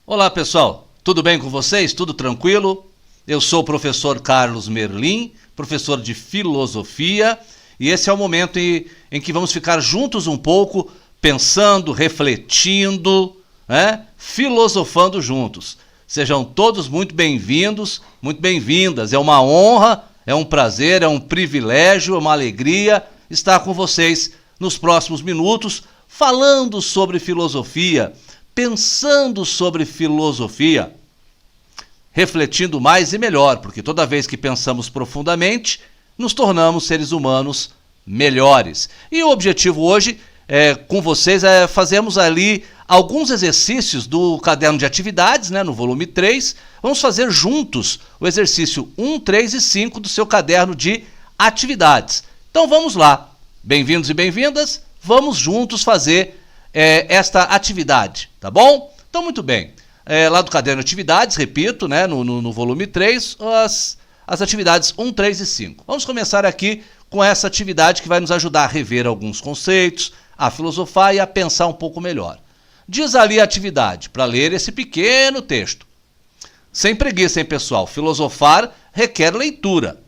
Olá pessoal, tudo bem com vocês? Tudo tranquilo? Eu sou o professor Carlos Merlim, professor de filosofia, e esse é o momento em que vamos ficar juntos um pouco, pensando, refletindo, filosofando juntos. Sejam todos muito bem-vindos, muito bem-vindas. É uma honra, é um prazer, é um privilégio, é uma alegria estar com vocês nos próximos minutos, falando sobre filosofia, pensando sobre filosofia, refletindo mais e melhor, porque toda vez que pensamos profundamente, nos tornamos seres humanos melhores. E o objetivo hoje com vocês é fazermos ali alguns exercícios do caderno de atividades, no volume 3. Vamos fazer juntos o exercício 1, 3 e 5 do seu caderno de atividades. Então vamos lá. Bem-vindos e bem-vindas. Vamos juntos fazer esta atividade, tá bom? Então, muito bem. Lá do caderno de atividades, repito, no volume 3, as atividades 1, 3 e 5. Vamos começar aqui com essa atividade que vai nos ajudar a rever alguns conceitos, a filosofar e a pensar um pouco melhor. Diz ali a atividade, para ler esse pequeno texto. Sem preguiça, hein, pessoal? Filosofar requer leitura.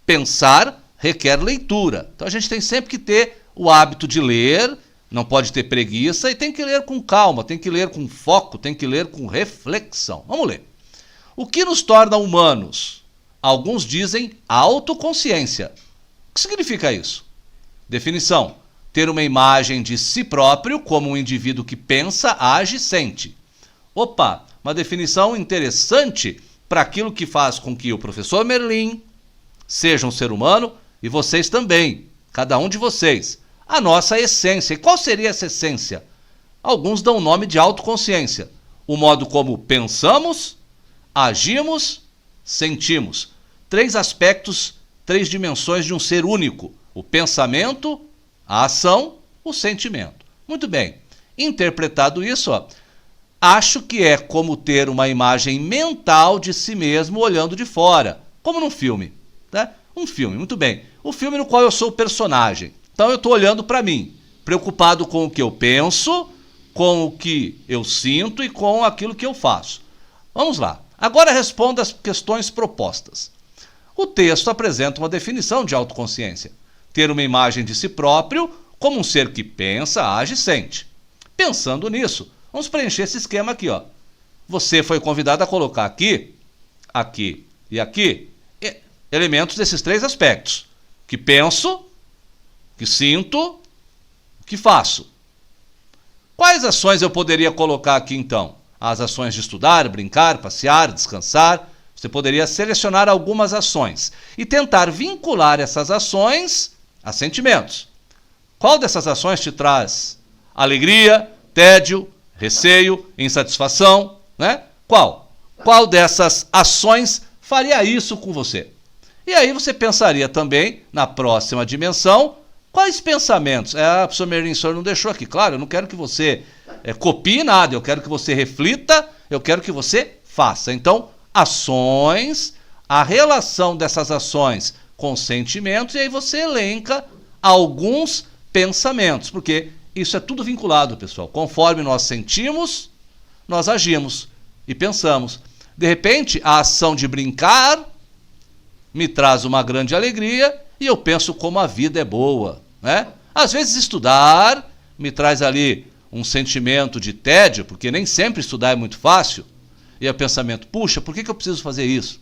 Pensar requer leitura. Então, a gente tem sempre que ter o hábito de ler. Não pode ter preguiça e tem que ler com calma, tem que ler com foco, tem que ler com reflexão. Vamos ler. O que nos torna humanos? Alguns dizem autoconsciência. O que significa isso? Definição: ter uma imagem de si próprio como um indivíduo que pensa, age e sente. Opa, uma definição interessante para aquilo que faz com que o professor Merlim seja um ser humano e vocês também, cada um de vocês. A nossa essência. E qual seria essa essência? Alguns dão o nome de autoconsciência. O modo como pensamos, agimos, sentimos. 3 aspectos, 3 dimensões de um ser único. O pensamento, a ação, o sentimento. Muito bem. Interpretado isso, acho que é como ter uma imagem mental de si mesmo olhando de fora. Como num filme. Um filme, muito bem. O filme no qual eu sou o personagem. Então eu estou olhando para mim, preocupado com o que eu penso, com o que eu sinto e com aquilo que eu faço. Vamos lá. Agora responda as questões propostas. O texto apresenta uma definição de autoconsciência. Ter uma imagem de si próprio como um ser que pensa, age e sente. Pensando nisso, vamos preencher esse esquema aqui. Você foi convidado a colocar aqui, aqui e aqui elementos desses 3 aspectos. Que penso, que sinto, que faço. Quais ações eu poderia colocar aqui então? As ações de estudar, brincar, passear, descansar. Você poderia selecionar algumas ações e tentar vincular essas ações a sentimentos. Qual dessas ações te traz alegria, tédio, receio, insatisfação? Qual? Qual dessas ações faria isso com você? E aí você pensaria também na próxima dimensão. Quais pensamentos? Professor Merlim, o senhor não deixou aqui. Claro, eu não quero que você copie nada, eu quero que você reflita, eu quero que você faça. Então, ações, a relação dessas ações com sentimentos, e aí você elenca alguns pensamentos, porque isso é tudo vinculado, pessoal. Conforme nós sentimos, nós agimos e pensamos. De repente, a ação de brincar me traz uma grande alegria e eu penso como a vida é boa. Às vezes estudar me traz ali um sentimento de tédio, porque nem sempre estudar é muito fácil, e o pensamento, puxa, por que eu preciso fazer isso?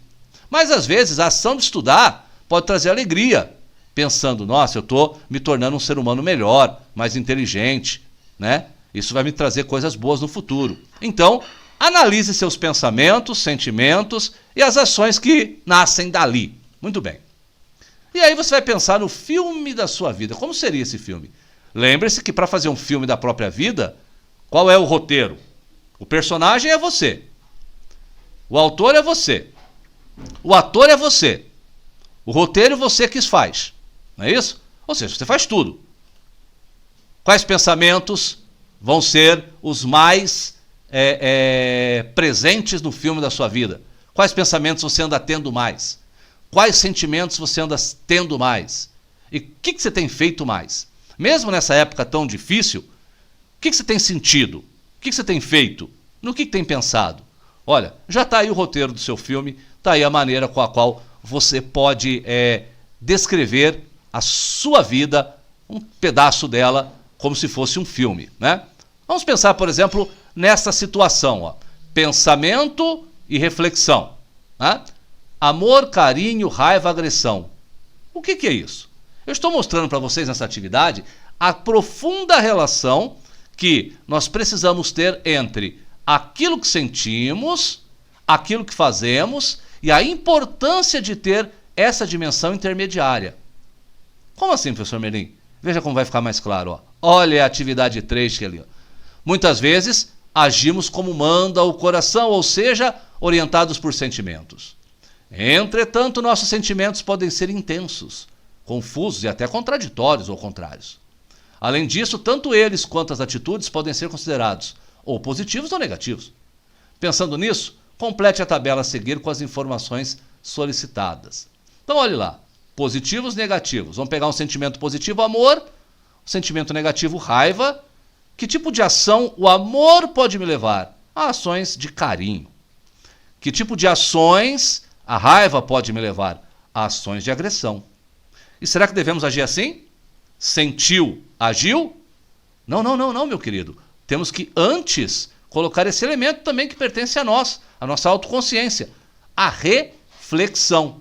Mas às vezes a ação de estudar pode trazer alegria, pensando, nossa, eu estou me tornando um ser humano melhor, mais inteligente, Isso vai me trazer coisas boas no futuro. Então, analise seus pensamentos, sentimentos e as ações que nascem dali. Muito bem. E aí você vai pensar no filme da sua vida. Como seria esse filme? Lembre-se que para fazer um filme da própria vida, qual é o roteiro? O personagem é você. O autor é você. O ator é você. O roteiro você que faz. Não é isso? Ou seja, você faz tudo. Quais pensamentos vão ser os mais presentes no filme da sua vida? Quais pensamentos você anda tendo mais? Quais sentimentos você anda tendo mais? E o que você tem feito mais? Mesmo nessa época tão difícil, o que você tem sentido? O que você tem feito? No que tem pensado? Olha, já está aí o roteiro do seu filme, está aí a maneira com a qual você pode descrever a sua vida, um pedaço dela, como se fosse um filme, né? Vamos pensar, por exemplo, nessa situação, ó. Pensamento e reflexão, né? Amor, carinho, raiva, agressão. O que é isso? Eu estou mostrando para vocês nessa atividade a profunda relação que nós precisamos ter entre aquilo que sentimos, aquilo que fazemos e a importância de ter essa dimensão intermediária. Como assim, professor Merlin? Veja como vai ficar mais claro. Ó. Olha a atividade 3 que é ali. Ó. Muitas vezes agimos como manda o coração, ou seja, orientados por sentimentos. Entretanto, nossos sentimentos podem ser intensos, confusos e até contraditórios ou contrários. Além disso, tanto eles quanto as atitudes podem ser considerados ou positivos ou negativos. Pensando nisso, complete a tabela a seguir com as informações solicitadas. Então, olhe lá. Positivos, negativos. Vamos pegar um sentimento positivo, amor. Um sentimento negativo, raiva. Que tipo de ação o amor pode me levar? A ações de carinho. Que tipo de ações a raiva pode me levar? A ações de agressão. E será que devemos agir assim? Sentiu, agiu? Não, meu querido. Temos que antes colocar esse elemento também que pertence a nós, a nossa autoconsciência, a reflexão.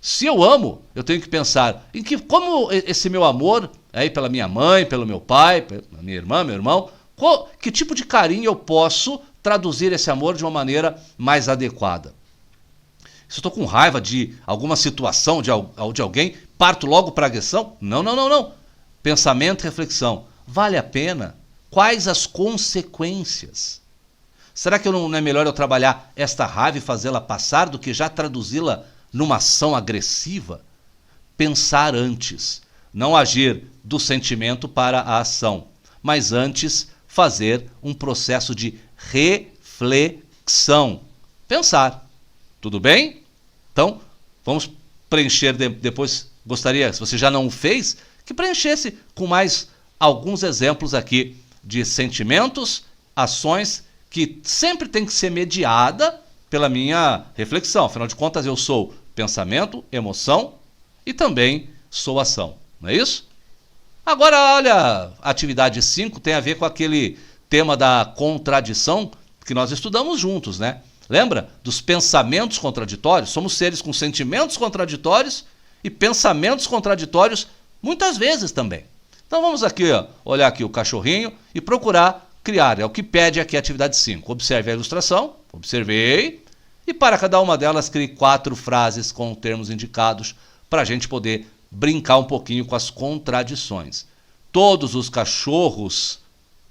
Se eu amo, eu tenho que pensar em que, como esse meu amor, aí pela minha mãe, pelo meu pai, pela minha irmã, meu irmão, que tipo de carinho eu posso traduzir esse amor de uma maneira mais adequada? Se eu estou com raiva de alguma situação, de alguém, parto logo para a agressão? Não. Pensamento e reflexão. Vale a pena? Quais as consequências? Será que não é melhor eu trabalhar esta raiva e fazê-la passar do que já traduzi-la numa ação agressiva? Pensar antes. Não agir do sentimento para a ação, mas antes fazer um processo de reflexão. Pensar. Tudo bem? Então, vamos preencher depois. Gostaria, se você já não o fez, que preenchesse com mais alguns exemplos aqui de sentimentos, ações que sempre tem que ser mediada pela minha reflexão. Afinal de contas, eu sou pensamento, emoção e também sou ação. Não é isso? Agora, olha, a atividade 5 tem a ver com aquele tema da contradição que nós estudamos juntos, né? Lembra dos pensamentos contraditórios? Somos seres com sentimentos contraditórios e pensamentos contraditórios muitas vezes também. Então vamos aqui, ó, olhar aqui o cachorrinho e procurar criar. É o que pede aqui a atividade 5. Observe a ilustração. Observei. E para cada uma delas, crie 4 frases com termos indicados para a gente poder brincar um pouquinho com as contradições. Todos os cachorros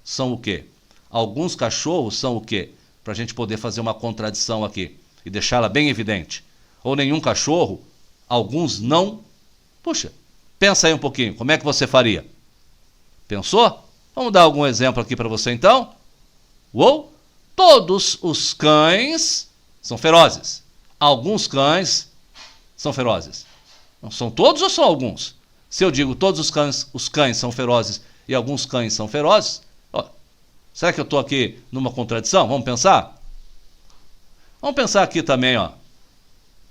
são o quê? Alguns cachorros são o quê? Para a gente poder fazer uma contradição aqui e deixá-la bem evidente. Ou nenhum cachorro, alguns não. Puxa, pensa aí um pouquinho, como é que você faria? Pensou? Vamos dar algum exemplo aqui para você então? Uou! Todos os cães são ferozes. Alguns cães são ferozes. Não são todos ou são alguns? Se eu digo todos os cães são ferozes e alguns cães são ferozes, ó, será que eu estou aqui numa contradição? Vamos pensar? Vamos pensar aqui também, ó.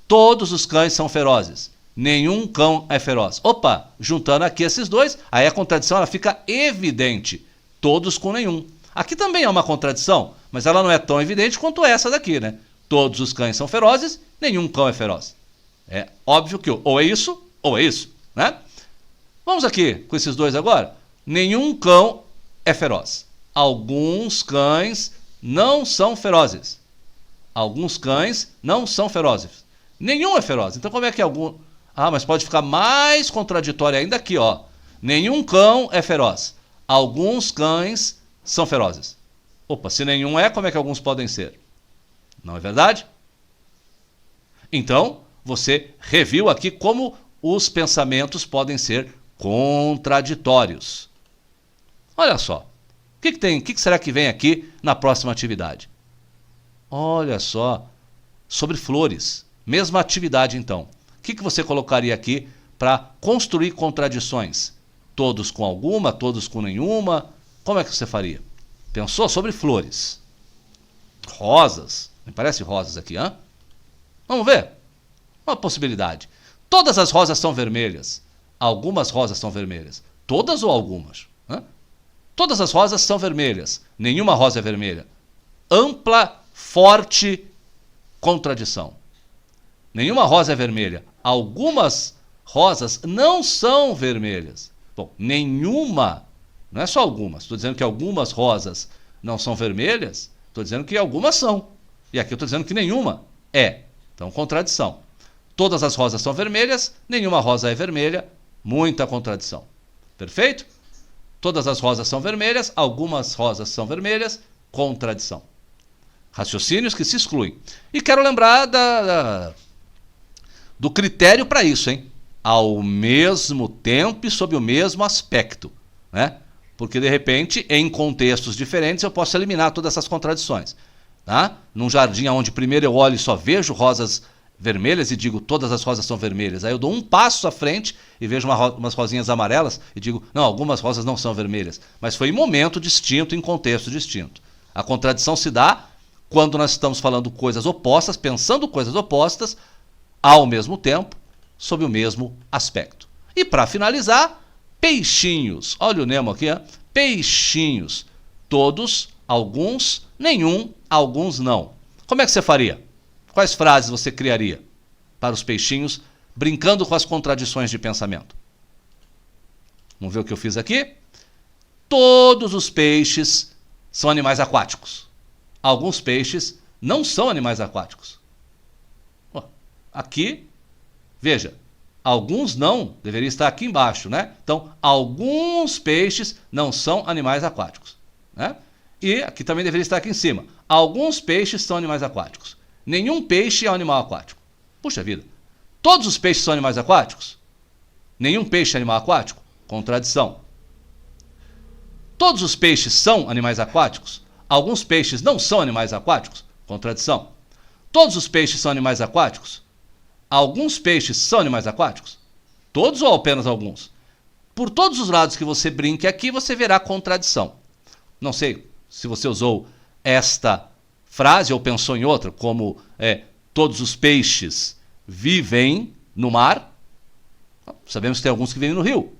Todos os cães são ferozes. Nenhum cão é feroz. Opa, juntando aqui esses dois, aí a contradição ela fica evidente. Todos com nenhum. Aqui também é uma contradição, mas ela não é tão evidente quanto essa daqui, né? Todos os cães são ferozes, nenhum cão é feroz. É óbvio que ou é isso, né? Vamos aqui com esses dois agora. Nenhum cão é feroz. Alguns cães não são ferozes. Alguns cães não são ferozes. Nenhum é feroz. Então como é que é algum... Ah, mas pode ficar mais contraditório ainda aqui, ó. Nenhum cão é feroz. Alguns cães são ferozes. Opa, se nenhum é, como é que alguns podem ser? Não é verdade? Então, você reviu aqui como os pensamentos podem ser contraditórios. Olha só. O que será que vem aqui na próxima atividade? Olha só. Sobre flores. Mesma atividade, então. O que você colocaria aqui para construir contradições? Todos com alguma, todos com nenhuma? Como é que você faria? Pensou sobre flores? Rosas. Me parece rosas aqui, hã? Vamos ver. Uma possibilidade. Todas as rosas são vermelhas. Algumas rosas são vermelhas. Todas ou algumas? Hã? Todas as rosas são vermelhas. Nenhuma rosa é vermelha. Ampla, forte contradição. Nenhuma rosa é vermelha. Algumas rosas não são vermelhas. Bom, nenhuma, não é só algumas. Estou dizendo que algumas rosas não são vermelhas. Estou dizendo que algumas são. E aqui eu estou dizendo que nenhuma é. Então, contradição. Todas as rosas são vermelhas, nenhuma rosa é vermelha. Muita contradição. Perfeito? Todas as rosas são vermelhas, algumas rosas são vermelhas. Contradição. Raciocínios que se excluem. E quero lembrar do critério para isso, hein? Ao mesmo tempo e sob o mesmo aspecto, né? Porque, de repente, em contextos diferentes, eu posso eliminar todas essas contradições. Tá? Num jardim onde primeiro eu olho e só vejo rosas vermelhas e digo todas as rosas são vermelhas. Aí eu dou um passo à frente e vejo umas rosinhas amarelas e digo, não, algumas rosas não são vermelhas. Mas foi em momento distinto, em contexto distinto. A contradição se dá quando nós estamos falando coisas opostas, pensando coisas opostas, ao mesmo tempo, sob o mesmo aspecto. E para finalizar, peixinhos. Olha o Nemo aqui, ó. Peixinhos. Todos, alguns, nenhum, alguns não. Como é que você faria? Quais frases você criaria para os peixinhos, brincando com as contradições de pensamento? Vamos ver o que eu fiz aqui? Todos os peixes são animais aquáticos. Alguns peixes não são animais aquáticos. Aqui, veja, alguns não, deveria estar aqui embaixo, né? Então, alguns peixes não são animais aquáticos, né? E aqui também deveria estar aqui em cima. Alguns peixes são animais aquáticos. Nenhum peixe é um animal aquático. Puxa vida. Todos os peixes são animais aquáticos? Nenhum peixe é animal aquático? Contradição. Todos os peixes são animais aquáticos? Alguns peixes não são animais aquáticos? Contradição. Todos os peixes são animais aquáticos? Alguns peixes são animais aquáticos? Todos ou apenas alguns? Por todos os lados que você brinque aqui, você verá contradição. Não sei se você usou esta frase ou pensou em outra, como todos os peixes vivem no mar. Sabemos que tem alguns que vivem no rio,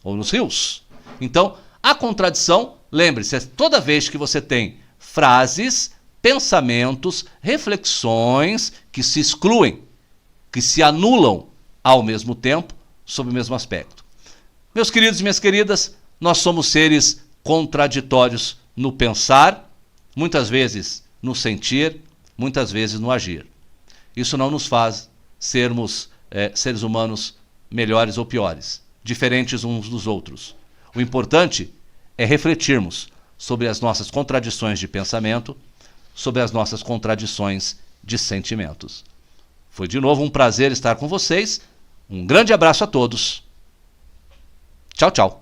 ou nos rios. Então, a contradição, lembre-se, toda vez que você tem frases, pensamentos, reflexões que se excluem, que se anulam ao mesmo tempo, sob o mesmo aspecto. Meus queridos e minhas queridas, nós somos seres contraditórios no pensar, muitas vezes no sentir, muitas vezes no agir. Isso não nos faz sermos seres humanos melhores ou piores, diferentes uns dos outros. O importante é refletirmos sobre as nossas contradições de pensamento, sobre as nossas contradições de sentimentos. Foi de novo um prazer estar com vocês. Um grande abraço a todos. Tchau, tchau.